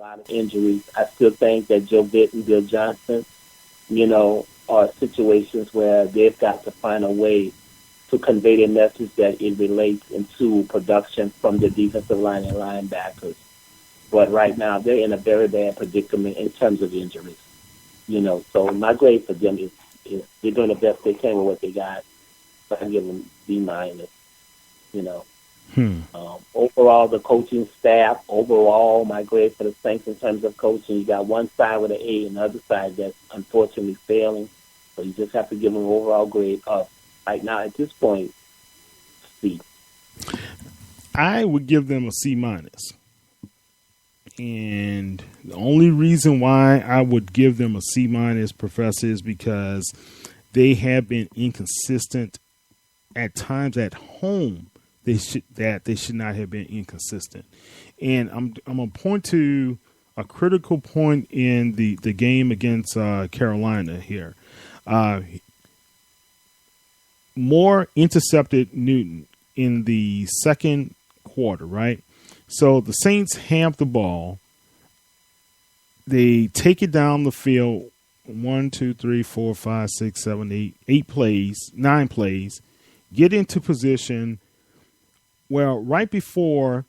lot of injuries. I still think that Joe Vitt and Bill Johnson, are situations where they've got to find a way to convey the message that it relates into production from the defensive line and linebackers. But right now, they're in a very bad predicament in terms of injuries. So my grade for them is they're doing the best they can with what they got. So I give them B minus. Overall, the coaching staff, my grade for the Saints in terms of coaching, you got one side with an A and the other side that's unfortunately failing. So you just have to give them an overall grade of, right now at this point, C. I would give them a C minus. And the only reason why I would give them a C minus, Professor, is because they have been inconsistent at times at home. They should not have been inconsistent. And I'm gonna point to a critical point in the game against Carolina here. Moore intercepted Newton in the second quarter, right? So the Saints have the ball. They take it down the field. 1, 2, 3, 4, 5, 6, 7, 8, 8 plays, 9 plays. Get into position. Well, right before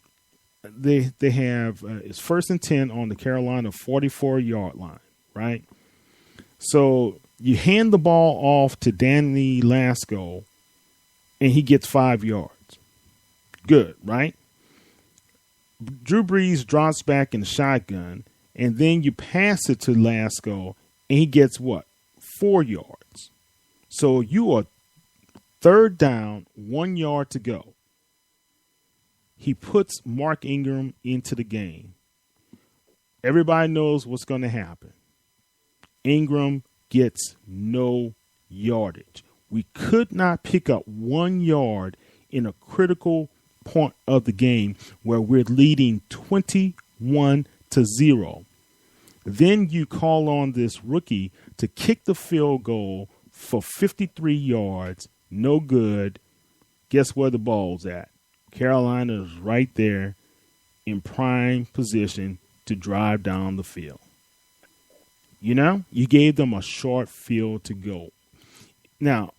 they have it's 1st and 10 on the Carolina 44-yard line, right? So you hand the ball off to Danny Lasco, and he gets 5 yards. Good, right? Drew Brees drops back in the shotgun, and then you pass it to Lasco, and he gets what? 4 yards. So you are 3rd down, 1 yard to go. He puts Mark Ingram into the game. Everybody knows what's going to happen. Ingram gets no yardage. We could not pick up 1 yard in a critical point of the game where we're leading 21-0. Then you call on this rookie to kick the field goal for 53 yards. No good. Guess where the ball's at? Carolina is right there in prime position to drive down the field. You gave them a short field to go. Now,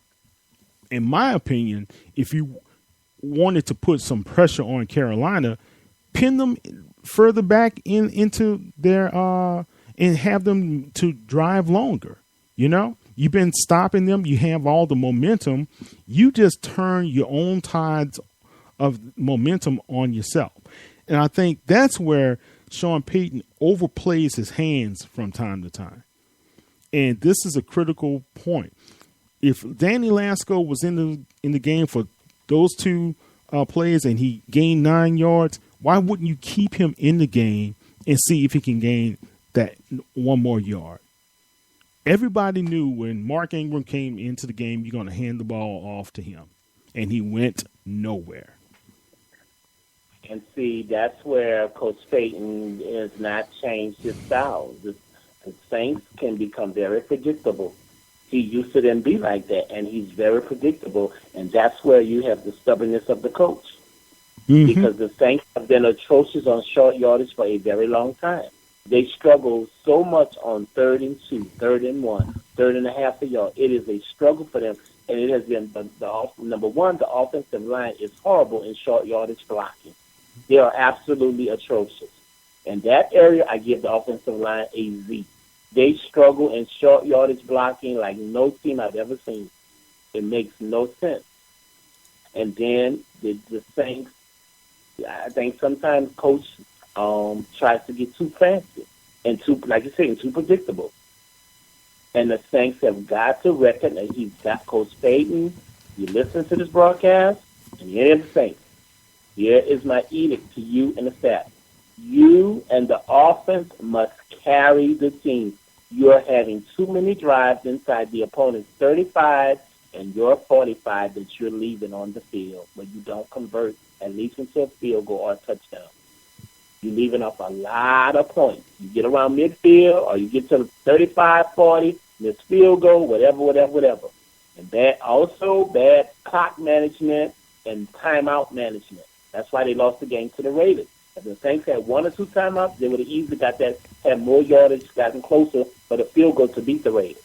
in my opinion, if you wanted to put some pressure on Carolina, pin them further back into their and have them to drive longer. You've been stopping them. You have all the momentum. You just turn your own tides of momentum on yourself. And I think that's where Sean Payton overplays his hands from time to time. And this is a critical point. If Danny Lasco was in the game for those 2 plays and he gained 9 yards, why wouldn't you keep him in the game and see if he can gain that 1 more yard? Everybody knew when Mark Ingram came into the game, you're going to hand the ball off to him. And he went nowhere. And see, that's where Coach Payton has not changed his style. The Saints can become very predictable. He used to then be like that, and he's very predictable. And that's where you have the stubbornness of the coach. Mm-hmm. Because the Saints have been atrocious on short yardage for a very long time. They struggle so much on 3rd and 2, 3rd and 1, 3rd and a half a yard. It is a struggle for them. And it has been, number one, the offensive line is horrible in short yardage blocking. They are absolutely atrocious. In that area, I give the offensive line a Z. They struggle in short yardage blocking like no team I've ever seen. It makes no sense. And then the Saints, I think sometimes Coach tries to get too fancy and too, like you say, too predictable. And the Saints have got to recognize he's got Coach Payton. You listen to this broadcast, and you hear the Saints. Here is my edict to you and the staff. You and the offense must carry the team. You are having too many drives inside the opponent's 35 and your 45 that you're leaving on the field where you don't convert at least into a field goal or a touchdown. You're leaving off a lot of points. You get around midfield or you get to the 35, 40, miss field goal, whatever. And bad clock management and timeout management. That's why they lost the game to the Raiders. If the Saints had one or two timeouts, they would have easily got that, had more yardage, gotten closer for the field goal to beat the Raiders.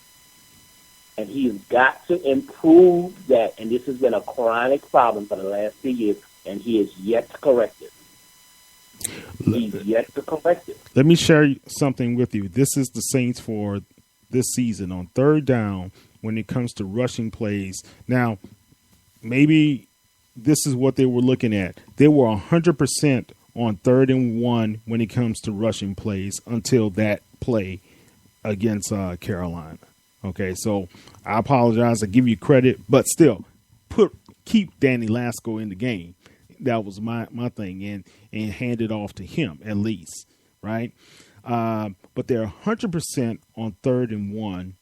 And he's got to improve that. And this has been a chronic problem for the last 3 years, and he is yet to correct it. He's yet to correct it. Let me share something with you. This is the Saints for this season on third down when it comes to rushing plays. Now, maybe this is what they were looking at. They were 100% on 3rd and 1 when it comes to rushing plays until that play against Carolina. Okay, so I apologize. I give you credit, but still, keep Danny Lasco in the game. That was my thing, and hand it off to him at least, right? But they're 100% on 3rd and 1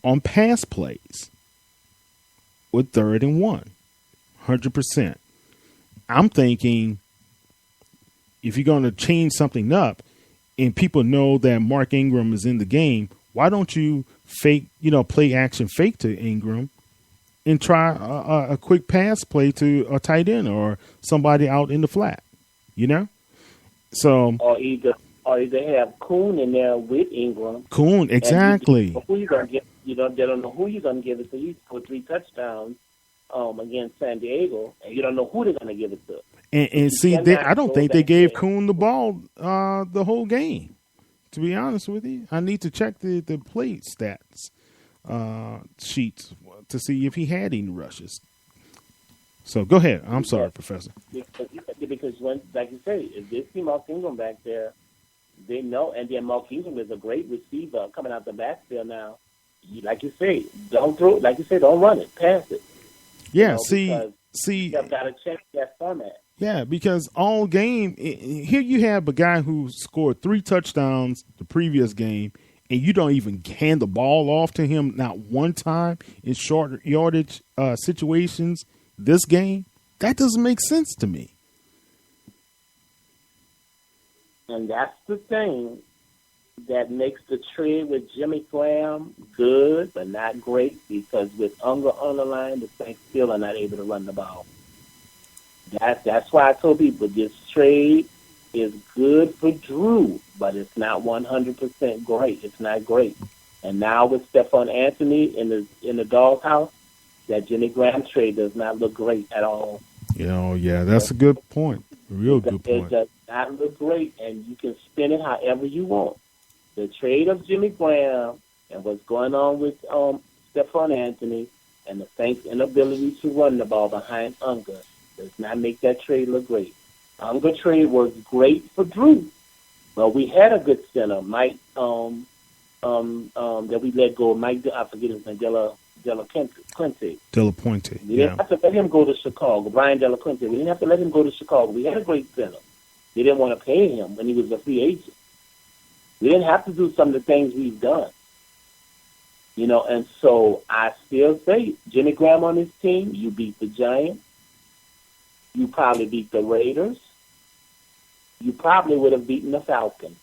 on pass plays with 3rd and 1, 100%. I'm thinking if you're going to change something up and people know that Mark Ingram is in the game, why don't you play action fake to Ingram and try a quick pass play to a tight end or somebody out in the flat, So or either have Kuhn in there with Ingram. Kuhn, exactly. Who you gonna get? They don't know who you're gonna give it to. He scored 3 touchdowns against San Diego, and you don't know who they're gonna give it to. And see, I don't think they gave Kuhn the ball the whole game. To be honest with you, I need to check the play stats sheets to see if he had any rushes. So go ahead. I'm sorry, Professor. Because like you say, if they see Mark Ingram back there, they know, and then Mark Ingram is a great receiver coming out the backfield now. Like you say, don't throw. Like you say, don't run it, pass it. Yeah, see, you've got to check that format. Yeah, because all game here you have a guy who scored 3 touchdowns the previous game, and you don't even hand the ball off to him not one time in short yardage situations this game. That doesn't make sense to me. And that's the thing that makes the trade with Jimmy Graham good, but not great, because with Unger on the line, the Saints still are not able to run the ball. That's why I told people this trade is good for Drew, but it's not 100% great. It's not great. And now with Stephon Anthony in the doghouse, that Jimmy Graham trade does not look great at all. Yeah, that's a good point. Real good point. It does not look great, and you can spin it however you want. The trade of Jimmy Graham and what's going on with Stephon Anthony and the Saints' inability to run the ball behind Unger does not make that trade look great. Unger trade was great for Drew, but we had a good center, Mike, that we let go. Mike, I forget his name, Della Pointe. We didn't have to let him go to Chicago. Brian Della Quinte. We didn't have to let him go to Chicago. We had a great center. They didn't want to pay him when he was a free agent. We didn't have to do some of the things we've done. And so I still say, Jimmy Graham on his team, you beat the Giants. You probably beat the Raiders. You probably would have beaten the Falcons.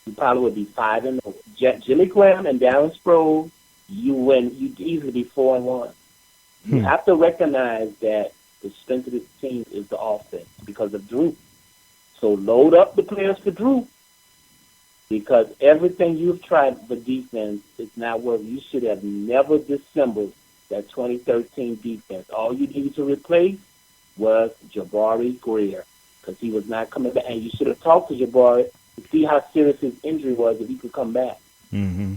You probably would be 5-0. Jimmy Graham and Darren Sproles, you win. You'd easily be 4-1. You have to recognize that the strength of this team is the offense because of Drew. So load up the players for Drew, because everything you've tried for defense is not working. You should have never disassembled that 2013 defense. All you needed to replace was Jabari Greer, because he was not coming back. And you should have talked to Jabari to see how serious his injury was if he could come back. Mm-hmm.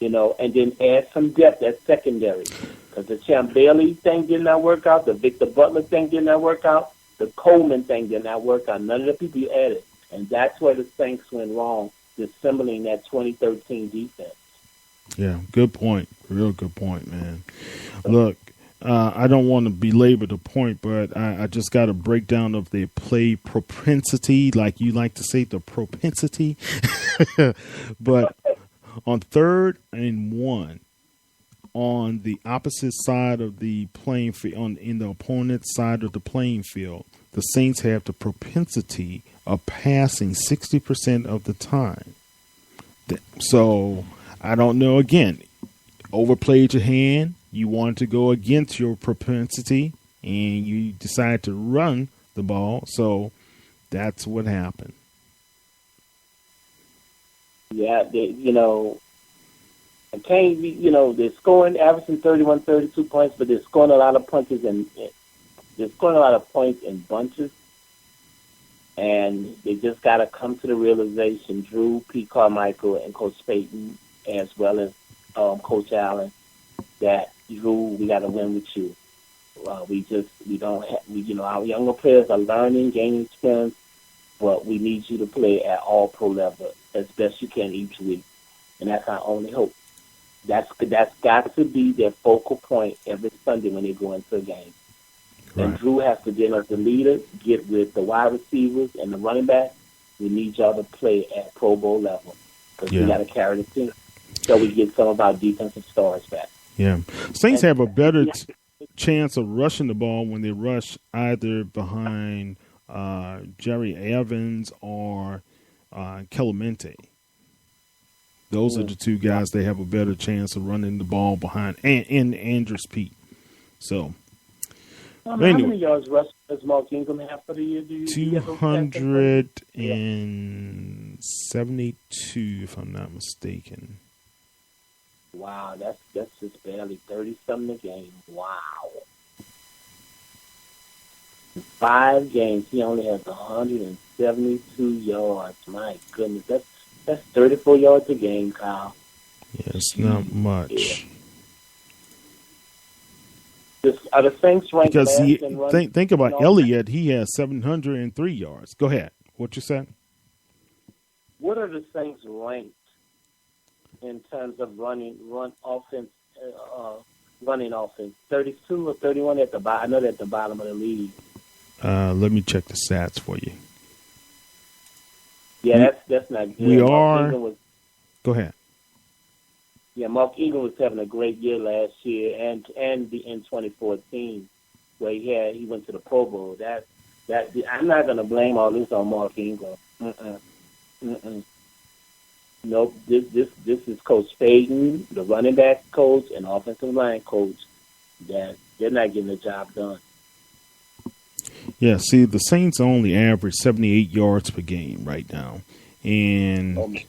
And then add some depth at secondary. Because the Champ Bailey thing did not work out. The Victor Butler thing did not work out. The Coleman thing did not work out. None of the people you added. And that's where the Saints went wrong, disassembling that 2013 defense. Yeah, good point. Real good point, man. Look, I don't want to belabor the point, but I just got a breakdown of the play propensity, like you like to say, the propensity. But on 3rd and 1, on the opposite side of the playing field, in the opponent's side of the playing field, the Saints have the propensity of passing 60% of the time. So I don't know. Again, overplayed your hand. You wanted to go against your propensity, and you decided to run the ball. So that's what happened. Yeah, and Kane, they're scoring, averaging 31, 32 points, but they're scoring a lot of punches and they're scoring a lot of points in bunches. And they just got to come to the realization, Drew, Pete Carmichael, and Coach Payton, as well as Coach Allen, that Drew, we got to win with you. We don't have, our younger players are learning, gaining experience, but we need you to play at all pro level as best you can each week. And that's our only hope. That's got to be their focal point every Sunday when they go into a game. Right. And Drew has to get as the leader, get with the wide receivers and the running back. We need y'all to play at Pro Bowl level because we got to carry the team so we get some of our defensive stars back. Yeah. Saints have a better chance of rushing the ball when they rush either behind Jerry Evans or Clemente. Those are the two guys they have a better chance of running the ball behind, and Andrews Pete. So, how many yards rush does Mark Ingram have for the year? 272, if I'm not mistaken. Wow, that's just barely 30-something a game. Wow. In 5 games, he only has 172 yards. My goodness, that's 34 yards a game, Kyle. Yeah, it's not much. Yeah. Are the Saints ranked because last think about Elliott. He has 703 yards. Go ahead. What you said? What are the Saints ranked in terms of running offense? 32 or 31 at the bottom. I know they're at the bottom of the league. Let me check the stats for you. Yeah, that's not good. We are. Go ahead. Yeah, Mark Ingram was having a great year last year, and in 2014, where he went to the Pro Bowl. That I'm not going to blame all this on Mark Ingram. Nope. This is Coach Payton, the running back coach and offensive line coach. That they're not getting the job done. Yeah, see, the Saints only average 78 yards per game right now, and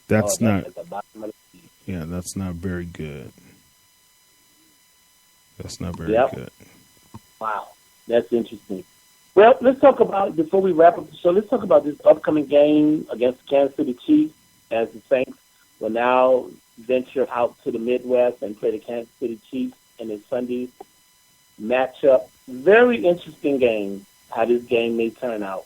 that's not. Yeah, that's not very good. That's not very good. Wow, that's interesting. Well, let's talk about, before we wrap up the show, let's talk about this upcoming game against the Kansas City Chiefs, as the Saints will now venture out to the Midwest and play the Kansas City Chiefs in a Sunday matchup. Very interesting game, how this game may turn out.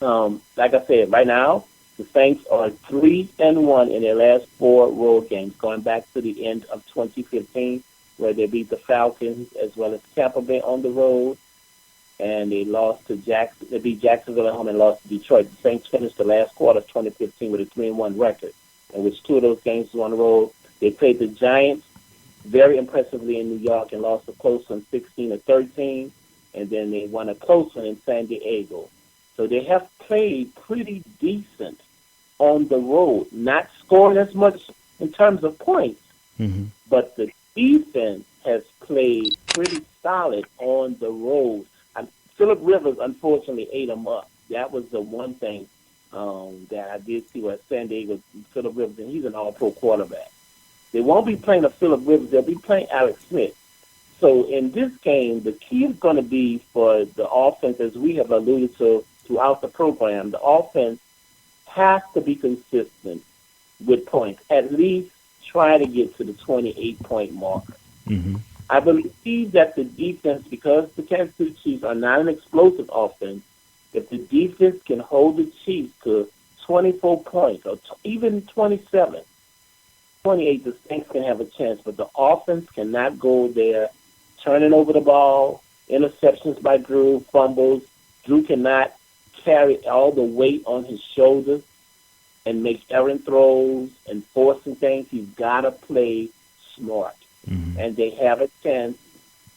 Like I said, right now, the Saints are 3-1 in their last 4 road games, going back to the end of 2015, where they beat the Falcons as well as Tampa Bay on the road, and they lost to They beat Jacksonville at home and lost to Detroit. The Saints finished the last quarter of 2015 with a 3-1 record, in which 2 of those games were on the road. They played the Giants very impressively in New York and lost a close one, 16-13, and then they won a close one in San Diego. So they have played pretty decent on the road, not scoring as much in terms of points, but the defense has played pretty solid on the road. And Phillip Rivers, unfortunately, ate them up. That was the one thing that I did see with San Diego, Phillip Rivers, and he's an all-pro quarterback. They won't be playing a Phillip Rivers. They'll be playing Alex Smith. So in this game, the key is going to be for the offense, as we have alluded to throughout the program, the offense has to be consistent with points, at least try to get to the 28-point mark. I believe that the defense, because the Kansas City Chiefs are not an explosive offense, if the defense can hold the Chiefs to 24 points or even 27, 28, the Saints can have a chance. But the offense cannot go there turning over the ball, interceptions by Drew, fumbles. Drew cannot carry all the weight on his shoulders and make errant throws and forcing things. He's got to play smart. And they have a chance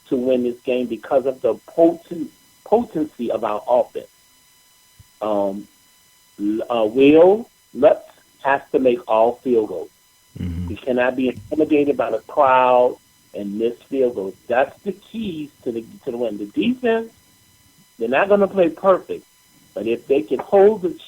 to win this game because of the potency of our offense. Will Lutz has to make all field goals. He cannot be intimidated by the crowd and miss field goals. That's the keys to the win. The defense They're not going to play perfect, but if they can hold the